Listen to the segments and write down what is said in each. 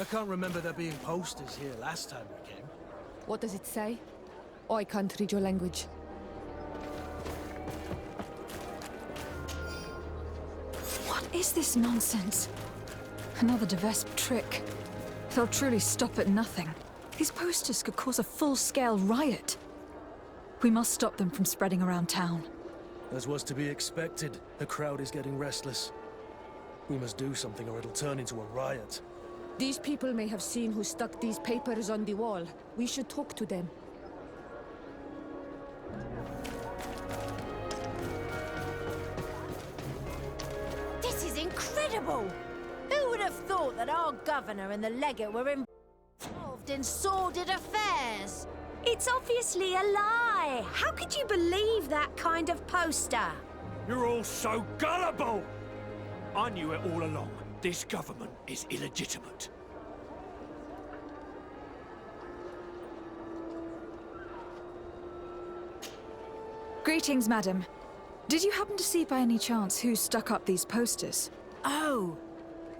I can't remember there being posters here last time we came. What does it say? I can't read your language. What is this nonsense? Another Devesp trick. They'll truly stop at nothing. These posters could cause a full-scale riot. We must stop them from spreading around town. As was to be expected, the crowd is getting restless. We must do something or it'll turn into a riot. These people may have seen who stuck these papers on the wall. We should talk to them. This is incredible! Who would have thought that our governor and the legate were involved in sordid affairs? It's obviously a lie! How could you believe that kind of poster? You're all so gullible! I knew it all along. This government is illegitimate. Greetings, madam. Did you happen to see by any chance who stuck up these posters? Oh,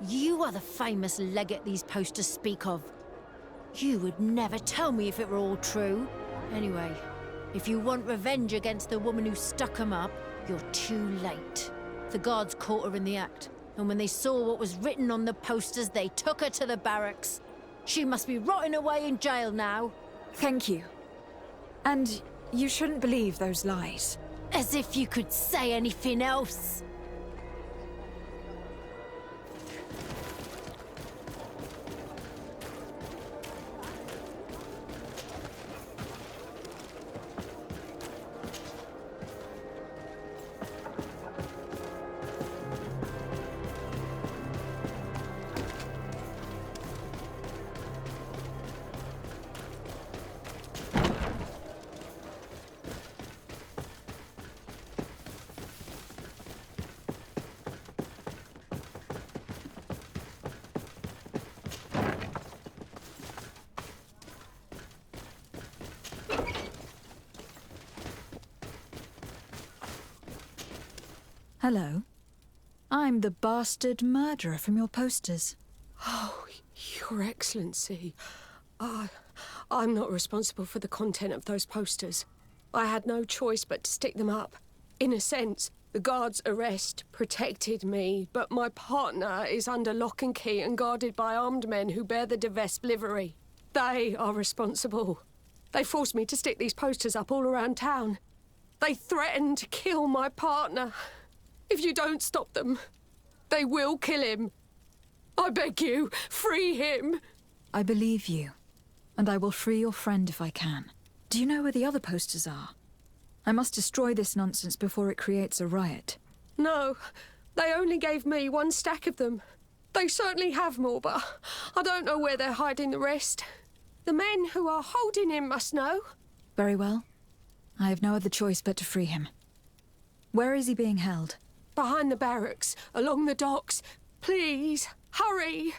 you are the famous legate these posters speak of. You would never tell me if it were all true. Anyway, if you want revenge against the woman who stuck 'em up, you're too late. The guards caught her in the act, and when they saw what was written on the posters, they took her to the barracks. She must be rotting away in jail now. Thank you. And you shouldn't believe those lies. As if you could say anything else. Hello. I'm the bastard murderer from your posters. Oh, Your Excellency. I'm not responsible for the content of those posters. I had no choice but to stick them up. In a sense, the guard's arrest protected me, but my partner is under lock and key and guarded by armed men who bear the Devesp livery. They are responsible. They forced me to stick these posters up all around town. They threatened to kill my partner. If you don't stop them, they will kill him. I beg you, free him. I believe you, and I will free your friend if I can. Do you know where the other posters are? I must destroy this nonsense before it creates a riot. No, they only gave me one stack of them. They certainly have more, but I don't know where they're hiding the rest. The men who are holding him must know. Very well. I have no other choice but to free him. Where is he being held? Behind the barracks, along the docks. Please, hurry!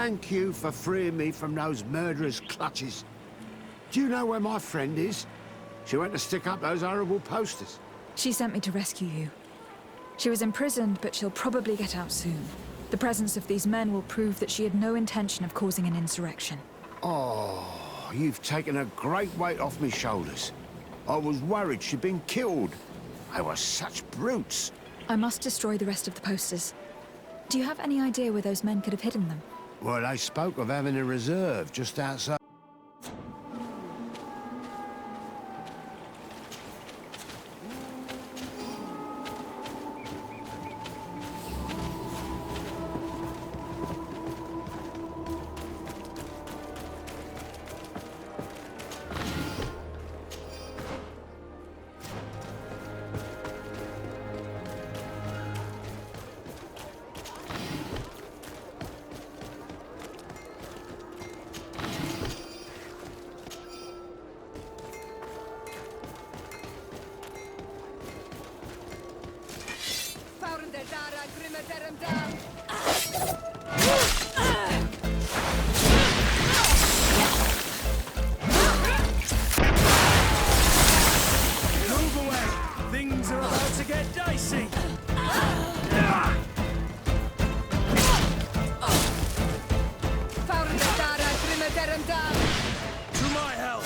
Thank you for freeing me from those murderers' clutches. Do you know where my friend is? She went to stick up those horrible posters. She sent me to rescue you. She was imprisoned, but she'll probably get out soon. The presence of these men will prove that she had no intention of causing an insurrection. Oh, you've taken a great weight off me shoulders. I was worried she'd been killed. They were such brutes. I must destroy the rest of the posters. Do you have any idea where those men could have hidden them? Well, they spoke of having a reserve just outside. Move away! Things are about to get dicey! To my help!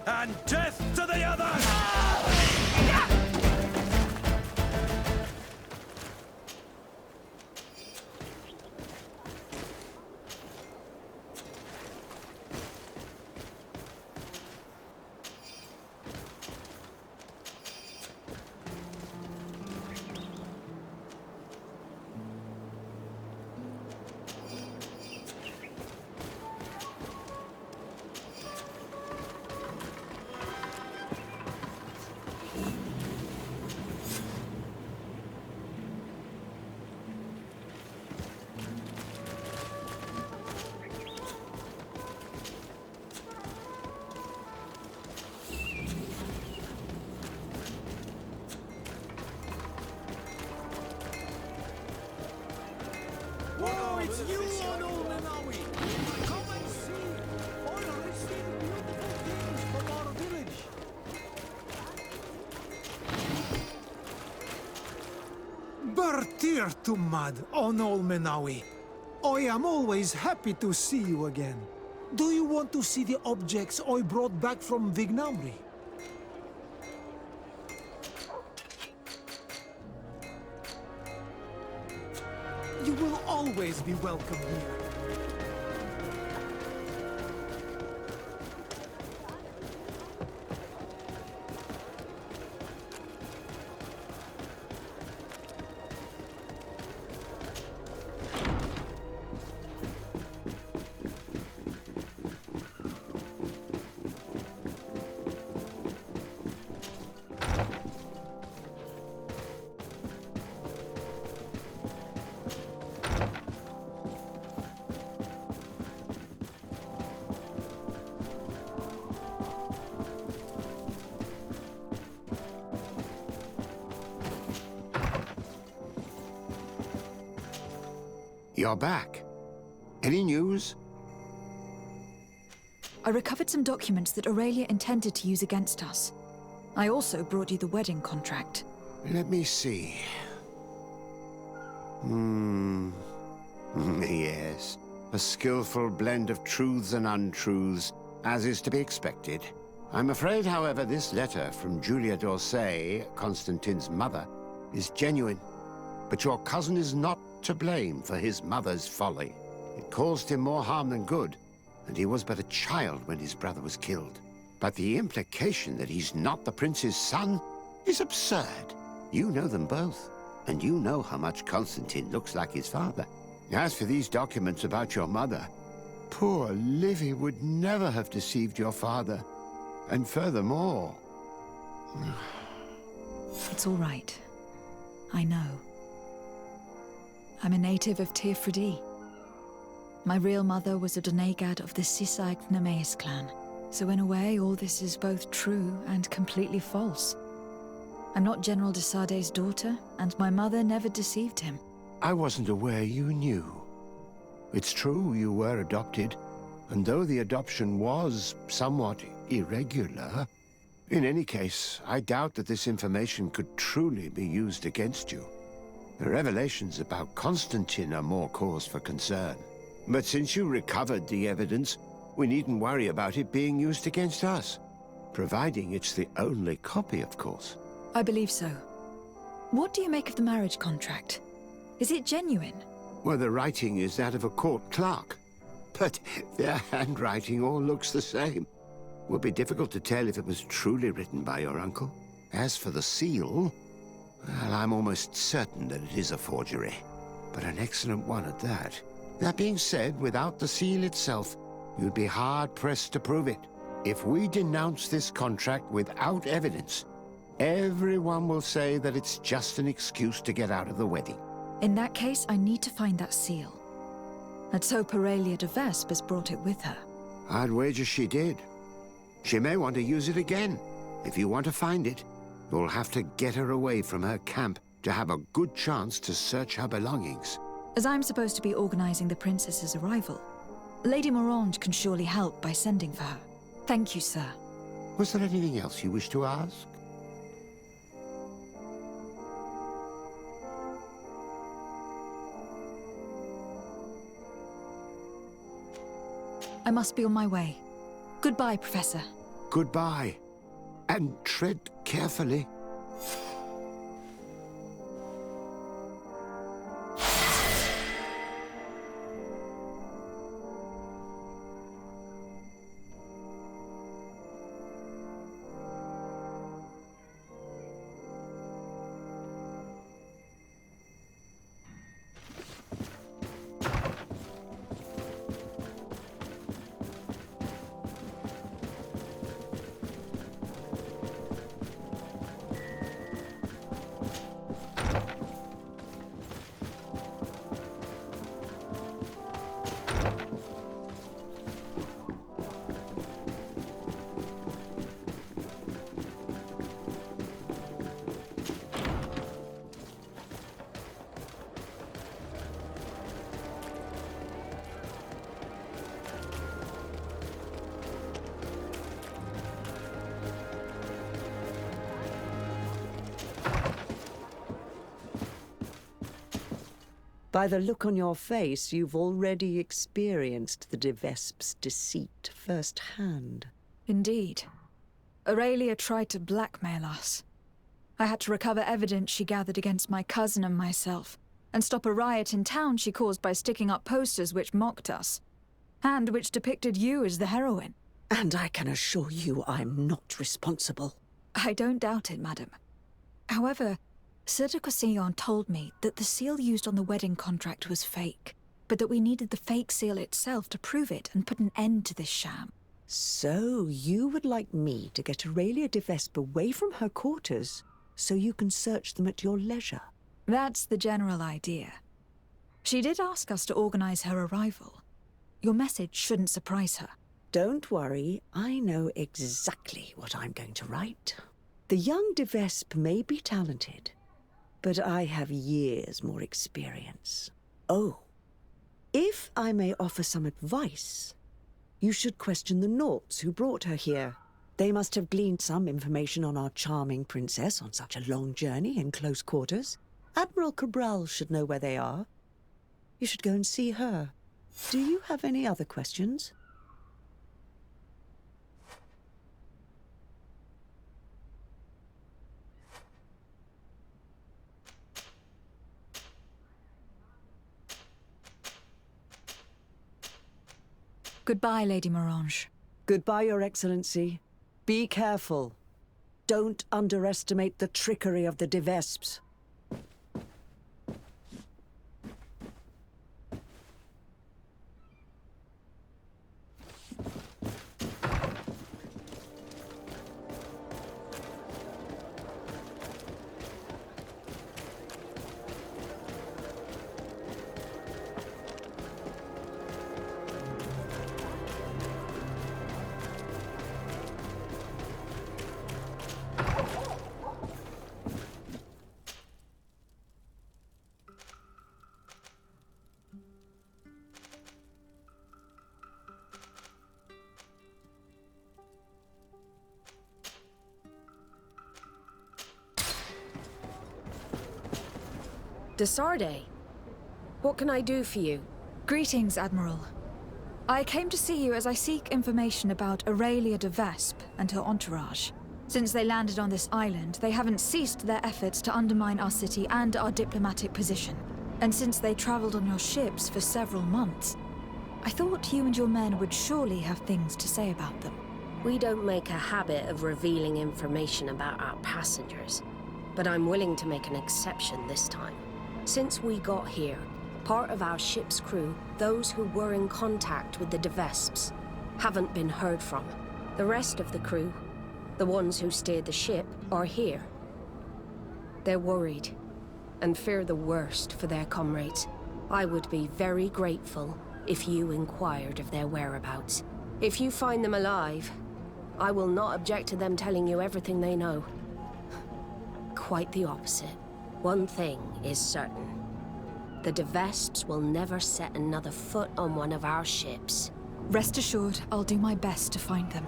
And death to the others! Whoa, it's you, Arnold Menawi! Come and see! All I see beautiful things from our village! Bertir Tumad, Onol Menawi. I am always happy to see you again. Do you want to see the objects I brought back from Vignamri? You will always be welcome here. You're back. Any news? I recovered some documents that Aurelia intended to use against us. I also brought you the wedding contract. Let me see. Yes. A skillful blend of truths and untruths, as is to be expected. I'm afraid, however, this letter from Julia d'Orsay, Constantine's mother, is genuine. But your cousin is not to blame for his mother's folly. It caused him more harm than good, and he was but a child when his brother was killed. But the implication that he's not the prince's son is absurd. You know them both, and you know how much Constantine looks like his father. As for these documents about your mother, poor Livy would never have deceived your father. And furthermore... It's all right. I know. I'm a native of Tirfredi. My real mother was a Donegad of the Sisaig Nemeis clan. So in a way, all this is both true and completely false. I'm not General de Sarde's daughter, and my mother never deceived him. I wasn't aware you knew. It's true you were adopted, and though the adoption was somewhat irregular, in any case, I doubt that this information could truly be used against you. The revelations about Constantine are more cause for concern. But since you recovered the evidence, we needn't worry about it being used against us. Providing it's the only copy, of course. I believe so. What do you make of the marriage contract? Is it genuine? Well, the writing is that of a court clerk. But their handwriting all looks the same. It would be difficult to tell if it was truly written by your uncle. As for the seal, well, I'm almost certain that it is a forgery. But an excellent one at that. That being said, without the seal itself, you'd be hard-pressed to prove it. If we denounce this contract without evidence, everyone will say that it's just an excuse to get out of the wedding. In that case, I need to find that seal. Let's hope Aurelia de Vespes brought it with her. I'd wager she did. She may want to use it again. If you want to find it, you'll have to get her away from her camp to have a good chance to search her belongings. As I'm supposed to be organizing the princess's arrival, Lady Morange can surely help by sending for her. Thank you, sir. Was there anything else you wish to ask? I must be on my way. Goodbye, Professor. Goodbye. And tread carefully. By the look on your face, you've already experienced the de Vespes' deceit firsthand. Indeed. Aurelia tried to blackmail us. I had to recover evidence she gathered against my cousin and myself, and stop a riot in town she caused by sticking up posters which mocked us, and which depicted you as the heroine. And I can assure you I'm not responsible. I don't doubt it, madam. However, Sir de Cosillon told me that the seal used on the wedding contract was fake, but that we needed the fake seal itself to prove it and put an end to this sham. So you would like me to get Aurelia de Vespes away from her quarters so you can search them at your leisure? That's the general idea. She did ask us to organize her arrival. Your message shouldn't surprise her. Don't worry, I know exactly what I'm going to write. The young de Vespes may be talented, but I have years more experience. Oh, if I may offer some advice, you should question the Nauts who brought her here. They must have gleaned some information on our charming princess on such a long journey in close quarters. Admiral Cabral should know where they are. You should go and see her. Do you have any other questions? Goodbye, Lady Morange. Goodbye, Your Excellency. Be careful. Don't underestimate the trickery of the de Vespes. Desarde, what can I do for you? Greetings, Admiral. I came to see you as I seek information about Aurelia de Vespe and her entourage. Since they landed on this island, they haven't ceased their efforts to undermine our city and our diplomatic position. And since they traveled on your ships for several months, I thought you and your men would surely have things to say about them. We don't make a habit of revealing information about our passengers, but I'm willing to make an exception this time. Since we got here, part of our ship's crew, those who were in contact with the de Vespes, haven't been heard from. The rest of the crew, the ones who steered the ship, are here. They're worried and fear the worst for their comrades. I would be very grateful if you inquired of their whereabouts. If you find them alive, I will not object to them telling you everything they know. Quite the opposite. One thing is certain. The de Vespes will never set another foot on one of our ships. Rest assured, I'll do my best to find them.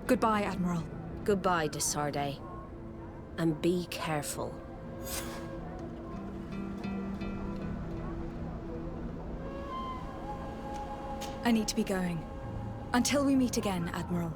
Goodbye, Admiral. Goodbye, Desarde. And be careful. I need to be going. Until we meet again, Admiral.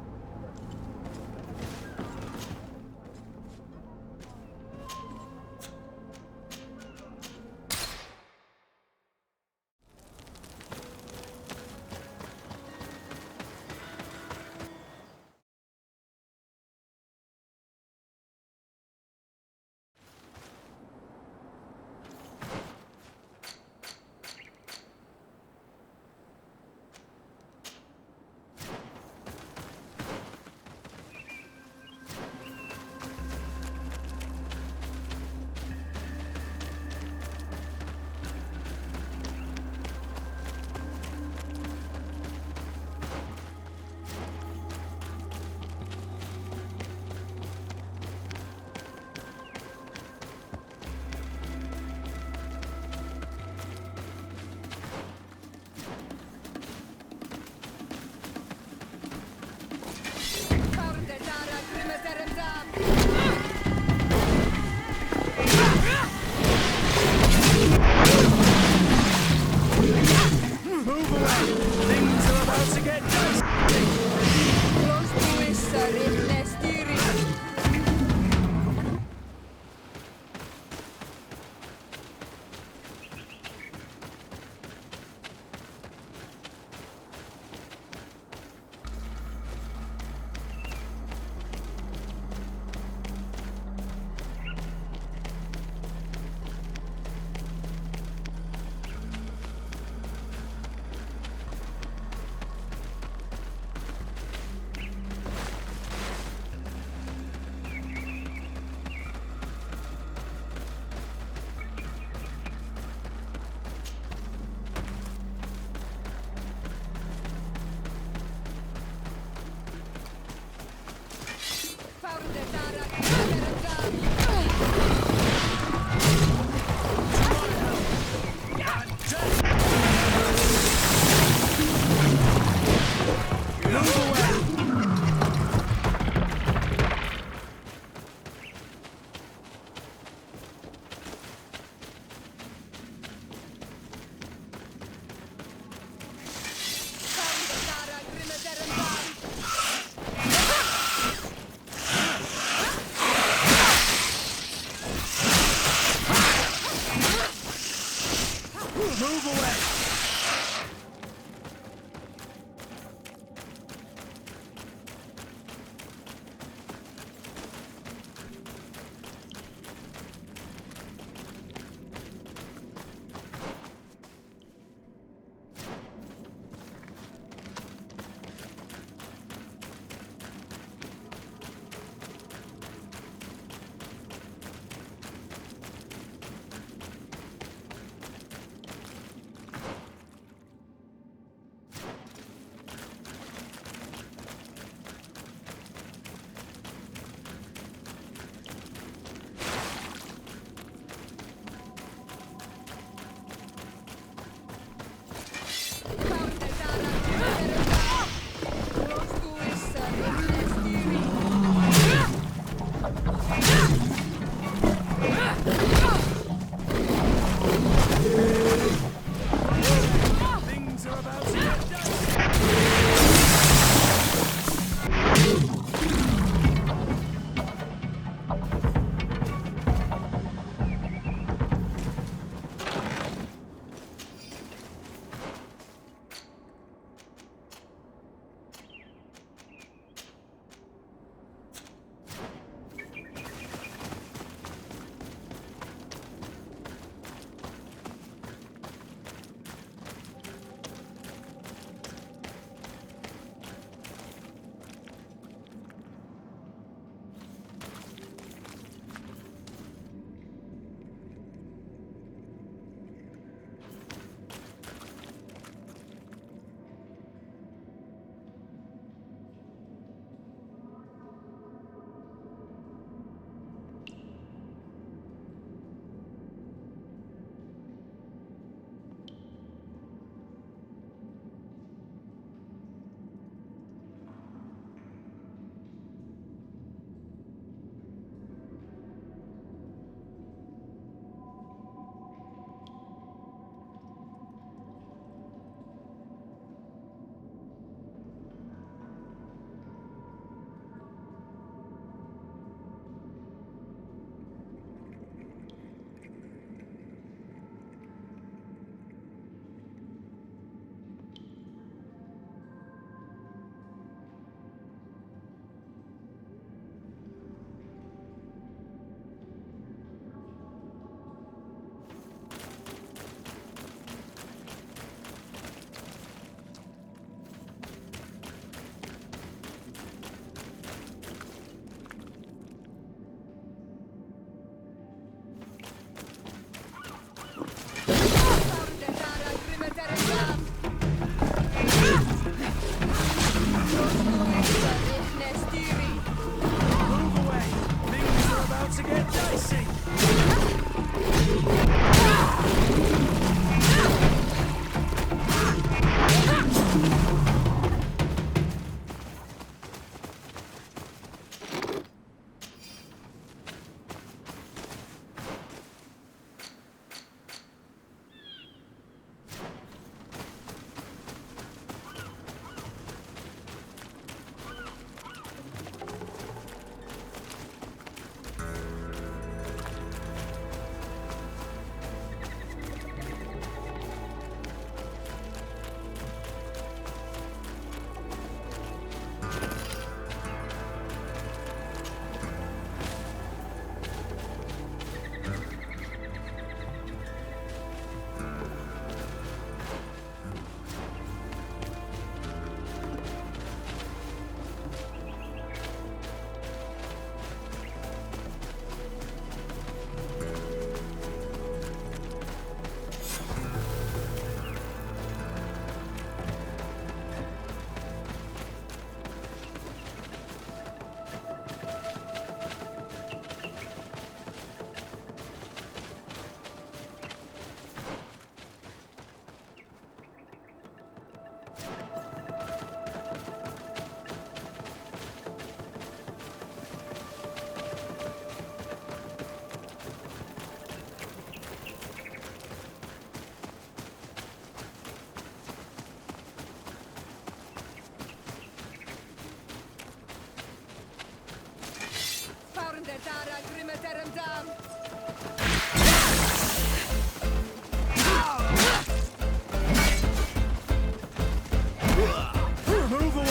Move away!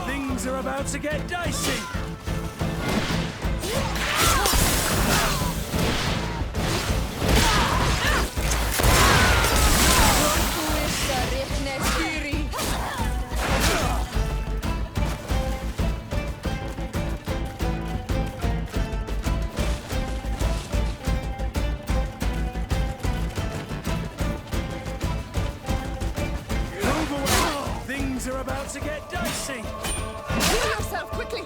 Things are about to get dicey! Things are about to get dicey! Heal yourself, quickly!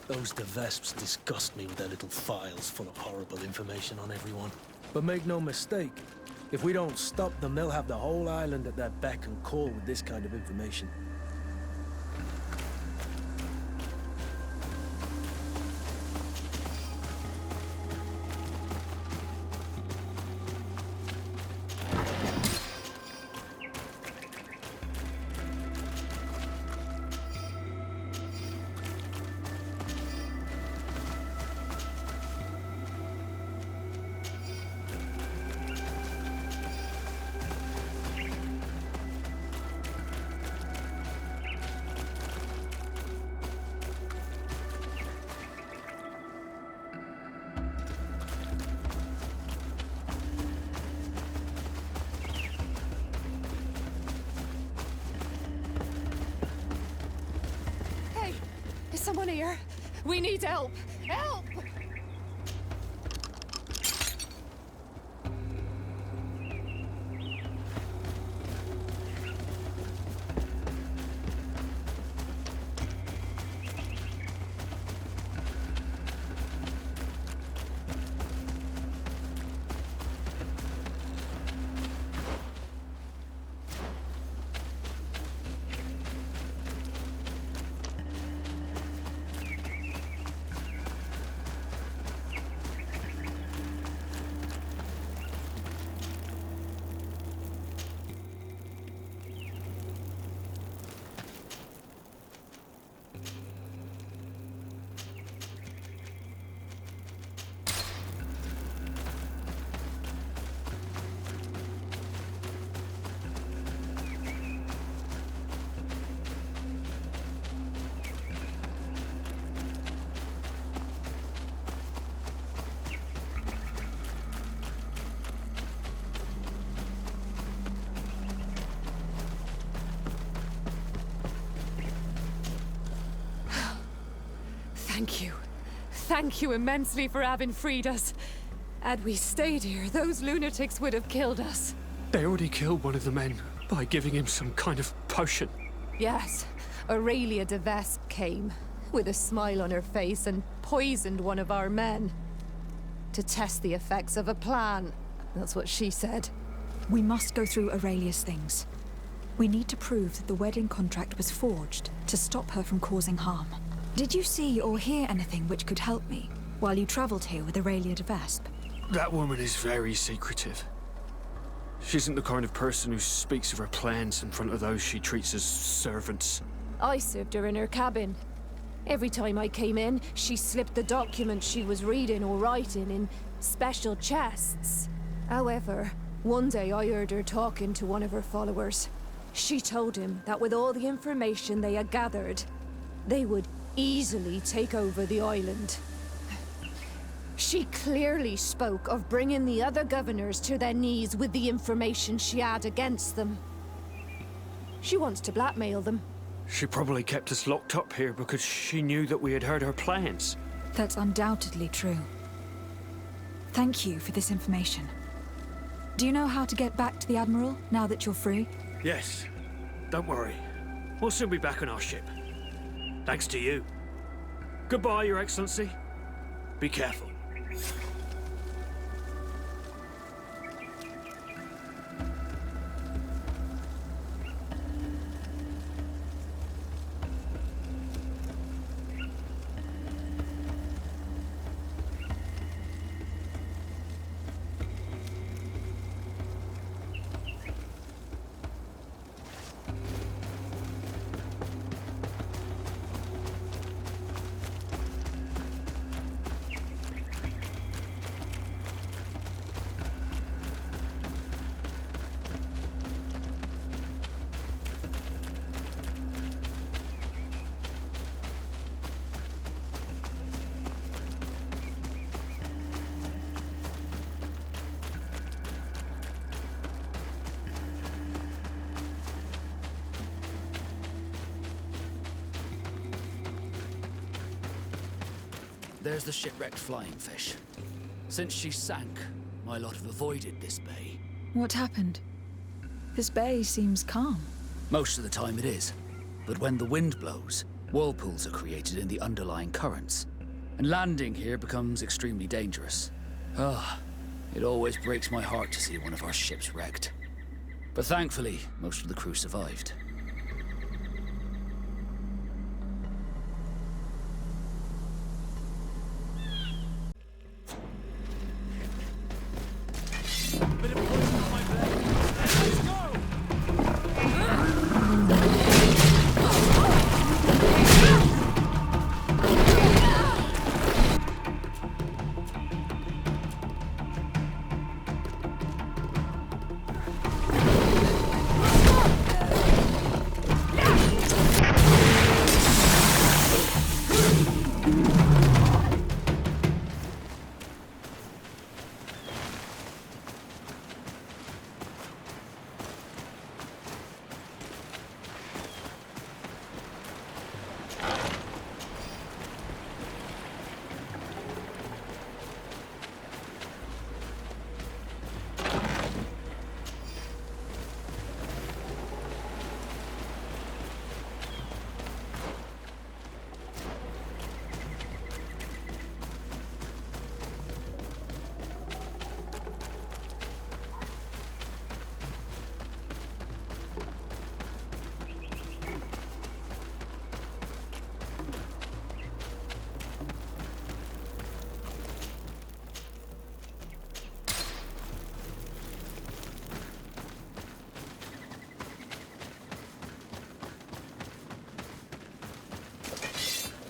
Those Devesps disgust me with their little files full of horrible information on everyone. But make no mistake, if we don't stop them, they'll have the whole island at their beck and call with this kind of information. Is someone here? We need help! Help! Thank you. Thank you immensely for having freed us. Had we stayed here, those lunatics would have killed us. They already killed one of the men by giving him some kind of potion. Yes, Aurelia de Vesp came, with a smile on her face, and poisoned one of our men. To test the effects of a plan. That's what she said. We must go through Aurelia's things. We need to prove that the wedding contract was forged to stop her from causing harm. Did you see or hear anything which could help me while you traveled here with Aurelia de Vesp? That woman is very secretive. She isn't the kind of person who speaks of her plans in front of those she treats as servants. I served her in her cabin. Every time I came in, she slipped the document she was reading or writing in special chests. However, one day I heard her talking to one of her followers. She told him that with all the information they had gathered, they would easily take over the island. She clearly spoke of bringing the other governors to their knees with the information she had against them. She wants to blackmail them. She probably kept us locked up here because she knew that we had heard her plans. That's undoubtedly true. Thank you for this information. Do you know how to get back to the Admiral now that you're free? Yes. Don't worry. We'll soon be back on our ship. Thanks to you. Goodbye, Your Excellency. Be careful. there's the shipwrecked flying fish. Since she sank, my lot have avoided this bay. What happened? This bay seems calm. Most of the time it is. But when the wind blows, whirlpools are created in the underlying currents. And landing here becomes extremely dangerous. Ah, it always breaks my heart to see one of our ships wrecked. But thankfully, most of the crew survived.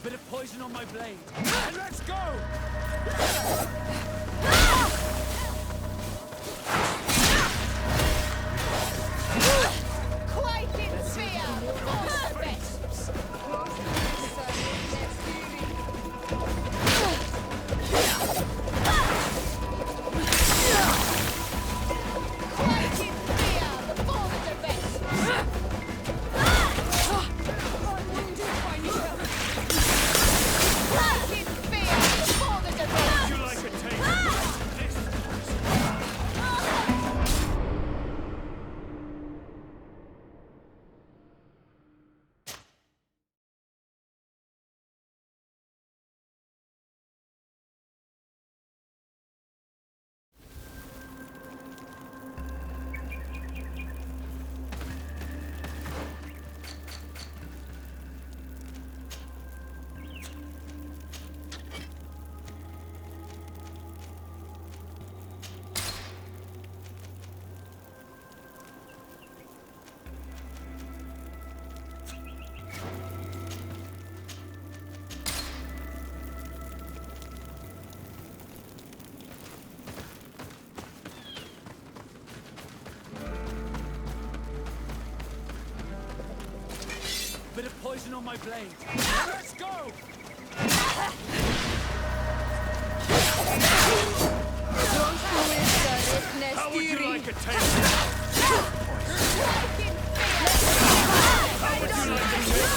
Bit of poison on my blade. And let's go! Quaking fear! Perfect! Quaking fear before the defense! Quaking fear before the defense! You like a taste? Bit of poison on my blade. Let's go! How would you like a taste? How would you like a taste?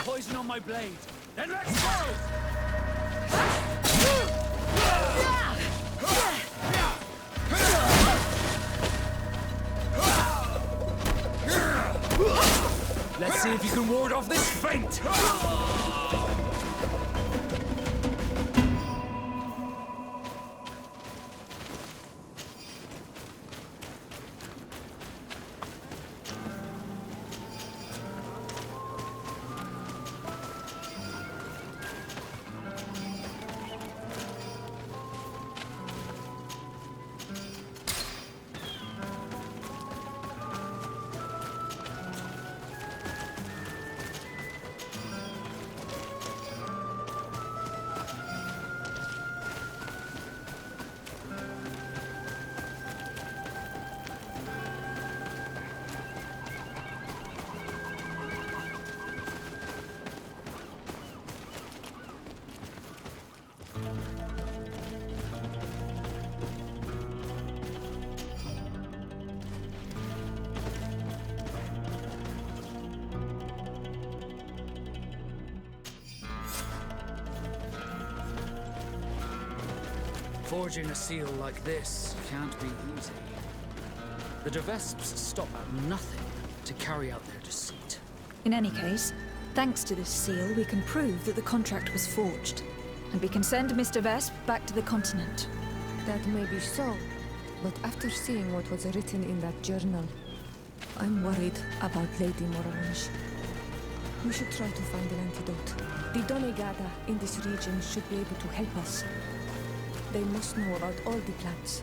Poison on my blade. Then let's go! Let's see if you can ward off this feint! Forging a seal like this can't be easy. The De Vesps stop at nothing to carry out their deceit. In any case, thanks to this seal, we can prove that the contract was forged. And we can send Mr. Vesp back to the continent. That may be so, but after seeing what was written in that journal, I'm worried about Lady Morange. We should try to find an antidote. The Donegada in this region should be able to help us. They must know about all the plans.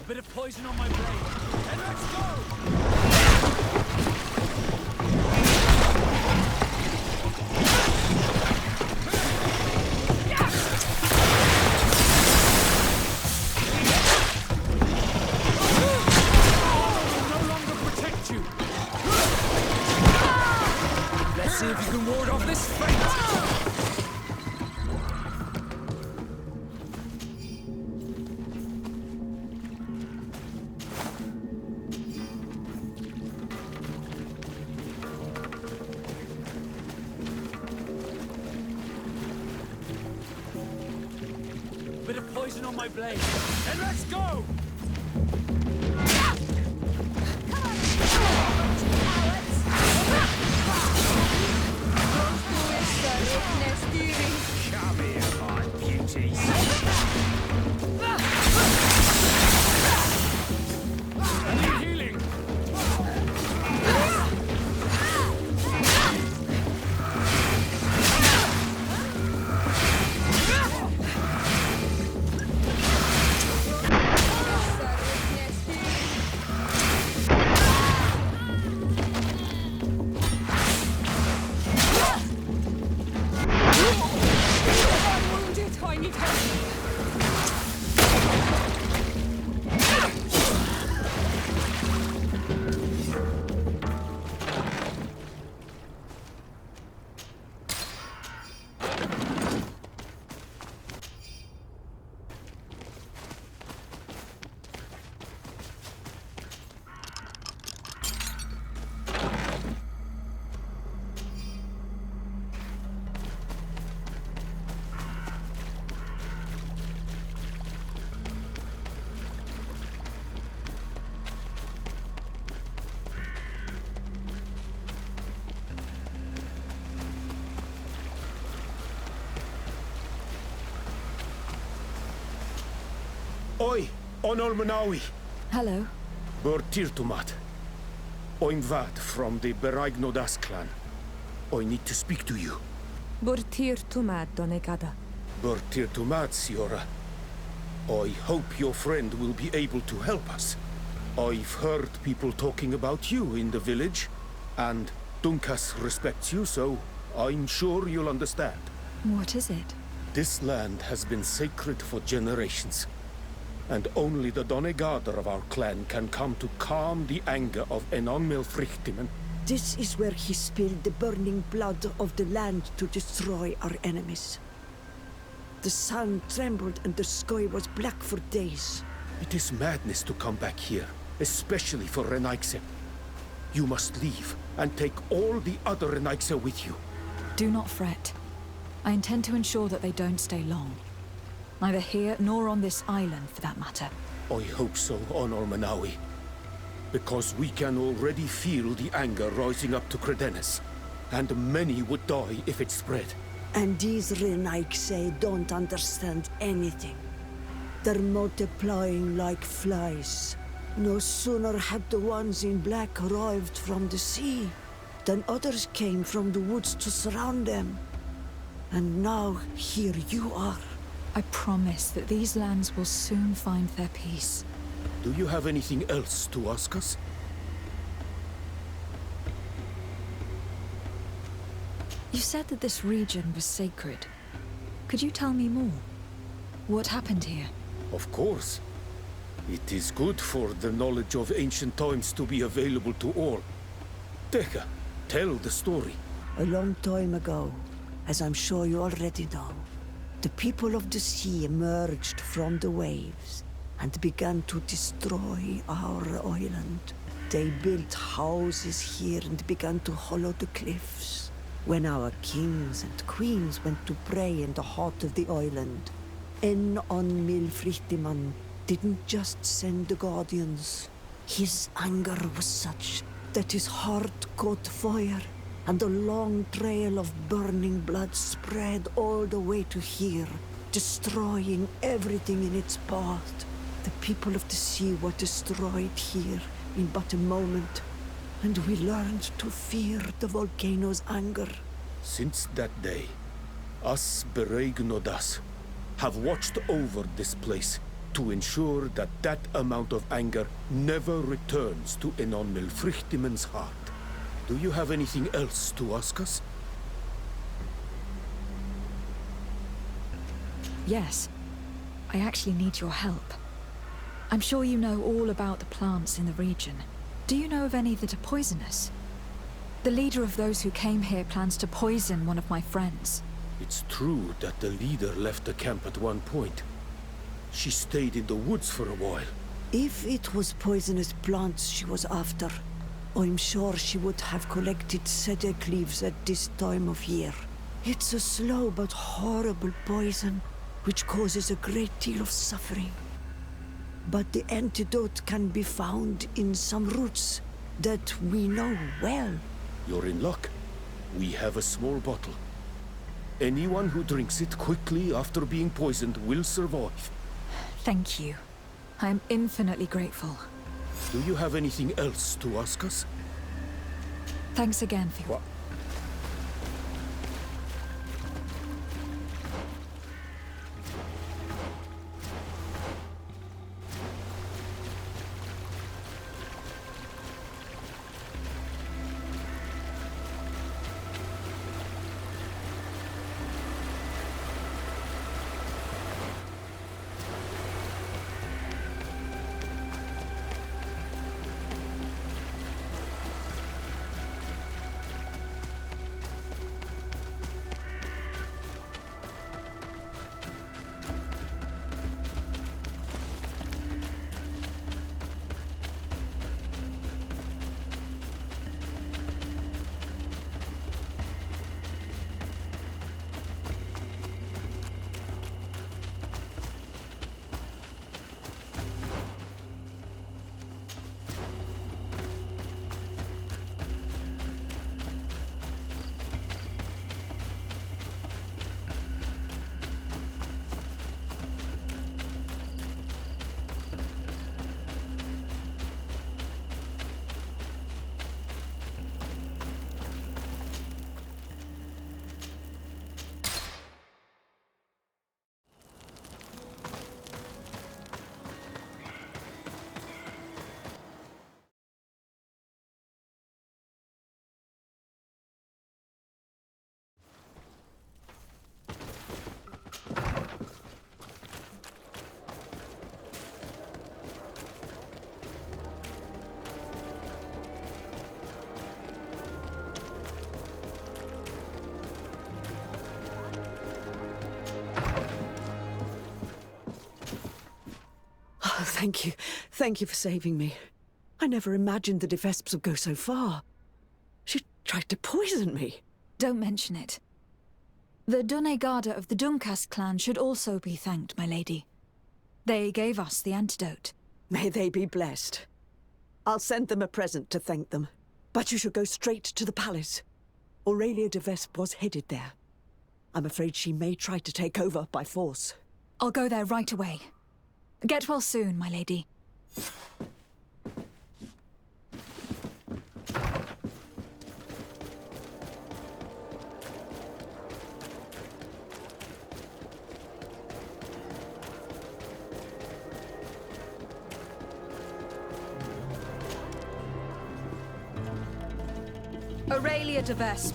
A bit of poison on my blade. And let's go! No longer protect you. Let's see if you can ward off this fate. Bit of poison on my blade. And let's go! Come here, my beauties. I need healing. Oi, Onol Manawi, Hello. Bur Tirtumat. I'm Vat from the Beragnodas clan. I need to speak to you. Burtir tumad donegada. Bur Tirtumat, Siora. I hope your friend will be able to help us. I've heard people talking about you in the village, and Dunkas respects you, so I'm sure you'll understand. What is it? This land has been sacred for generations. And only the Donegader of our clan can come to calm the anger of Enon Milfrichtimen. This is where he spilled the burning blood of the land to destroy our enemies. The sun trembled and the sky was black for days. It is madness to come back here, especially for Renaigse. You must leave and take all the other Renaigse with you. Do not fret. I intend to ensure that they don't stay long. Neither here nor on this island, for that matter. I hope so, Onol Manawi. Because we can already feel the anger rising up to Credennis. And many would die if it spread. And these Renaigse don't understand anything. They're multiplying like flies. No sooner had the ones in black arrived from the sea, than others came from the woods to surround them. And now, here you are. I promise that these lands will soon find their peace. Do you have anything else to ask us? You said that this region was sacred. Could you tell me more? What happened here? Of course. It is good for the knowledge of ancient times to be available to all. Teka, tell the story. A long time ago, as I'm sure you already know, the people of the sea emerged from the waves and began to destroy our island. They built houses here and began to hollow the cliffs. When our kings and queens went to pray in the heart of the island, Enon Milfrichtiman didn't just send the guardians. His anger was such that his heart caught fire, and a long trail of burning blood spread all the way to here, destroying everything in its path. The people of the sea were destroyed here in but a moment, and we learned to fear the volcano's anger. Since that day, us Beregnodas have watched over this place to ensure that that amount of anger never returns to Enon Milfrichtimen's heart. Do you have anything else to ask us? Yes. I actually need your help. I'm sure you know all about the plants in the region. Do you know of any that are poisonous? The leader of those who came here plans to poison one of my friends. It's true that the leader left the camp at one point. She stayed in the woods for a while. If it was poisonous plants she was after, I'm sure she would have collected sedek leaves at this time of year. It's a slow but horrible poison, which causes a great deal of suffering. But the antidote can be found in some roots that we know well. You're in luck. We have a small bottle. Anyone who drinks it quickly after being poisoned will survive. Thank you. I am infinitely grateful. Do you have anything else to ask us? Thanks again for your... Oh, thank you. Thank you for saving me. I never imagined the Defesps would go so far. She tried to poison me. Don't mention it. The Donegarda of the Duncast clan should also be thanked, my lady. They gave us the antidote. May they be blessed. I'll send them a present to thank them. But you should go straight to the palace. Aurelia de Vesp was headed there. I'm afraid she may try to take over by force. I'll go there right away. Get well soon, my lady. Aurelia de Vesp.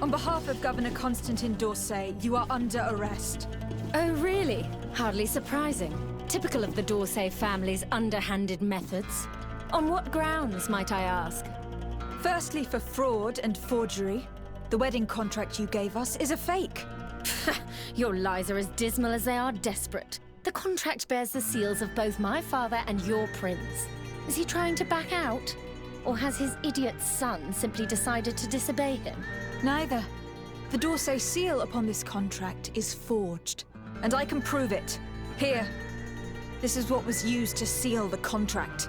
On behalf of Governor Constantin d'Orsay, you are under arrest. Oh, really? Hardly surprising. Typical of the d'Orsay family's underhanded methods. On what grounds, might I ask? Firstly, for fraud and forgery. The wedding contract you gave us is a fake. Your lies are as dismal as they are desperate. The contract bears the seals of both my father and your prince. Is he trying to back out? Or has his idiot son simply decided to disobey him? Neither. The d'Orsay seal upon this contract is forged, and I can prove it. Here. This is what was used to seal the contract.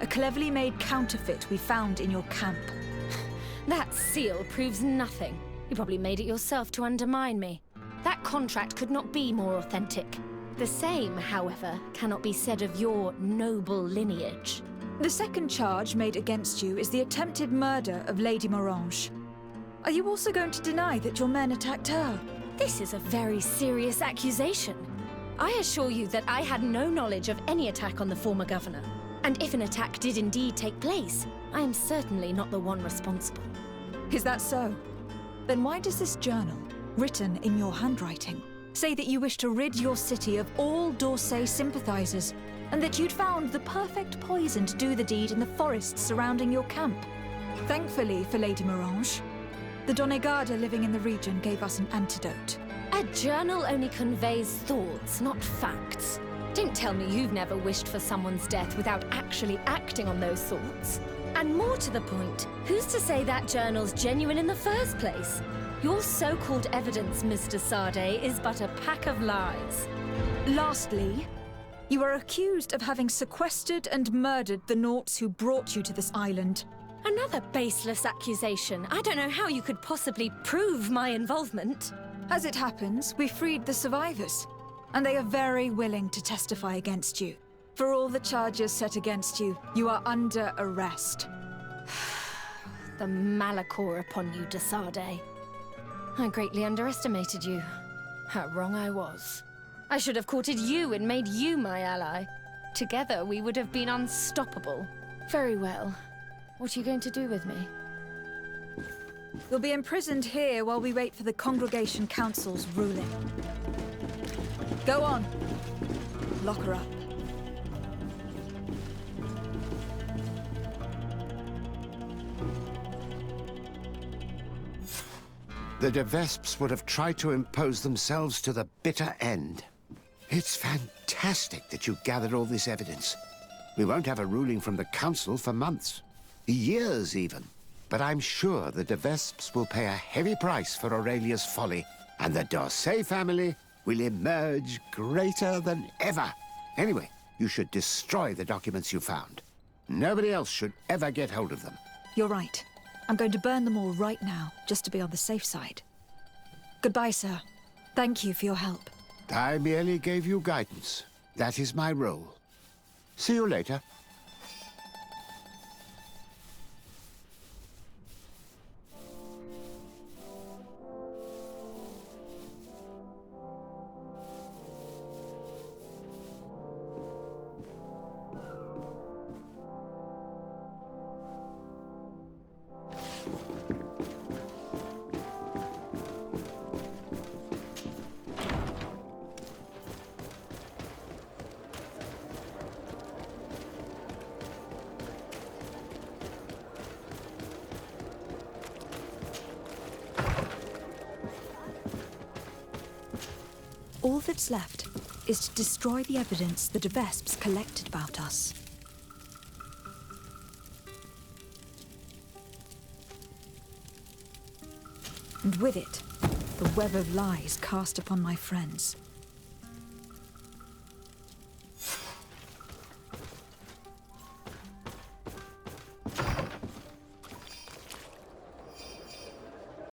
A cleverly made counterfeit we found in your camp. That seal proves nothing. You probably made it yourself to undermine me. That contract could not be more authentic. The same, however, cannot be said of your noble lineage. The second charge made against you is the attempted murder of Lady Morange. Are you also going to deny that your men attacked her? This is a very serious accusation. I assure you that I had no knowledge of any attack on the former governor. And if an attack did indeed take place, I am certainly not the one responsible. Is that so? Then why does this journal, written in your handwriting, say that you wish to rid your city of all d'Orsay sympathizers, and that you'd found the perfect poison to do the deed in the forests surrounding your camp? Thankfully for Lady Morange, the Donegada living in the region gave us an antidote. A journal only conveys thoughts, not facts. Don't tell me you've never wished for someone's death without actually acting on those thoughts. And more to the point, who's to say that journal's genuine in the first place? Your so-called evidence, Mr. Sade, is but a pack of lies. Lastly, you are accused of having sequestered and murdered the Nauts who brought you to this island. Another baseless accusation. I don't know how you could possibly prove my involvement. As it happens, we freed the survivors, and they are very willing to testify against you. For all the charges set against you, you are under arrest. The Malachor upon you, de Sade. I greatly underestimated you. How wrong I was. I should have courted you and made you my ally. Together, we would have been unstoppable. Very well. What are you going to do with me? You'll be imprisoned here while we wait for the Congregation Council's ruling. Go on. Lock her up. The de Vesps would have tried to impose themselves to the bitter end. It's fantastic that you gathered all this evidence. We won't have a ruling from the Council for months. Years, even. But I'm sure the de Vesps will pay a heavy price for Aurelia's folly, and the d'Orsay family will emerge greater than ever. Anyway, you should destroy the documents you found. Nobody else should ever get hold of them. You're right. I'm going to burn them all right now, just to be on the safe side. Goodbye, sir. Thank you for your help. I merely gave you guidance. That is my role. See you later. All that's left is to destroy the evidence the de Vesps collected about us. And with it, the web of lies cast upon my friends.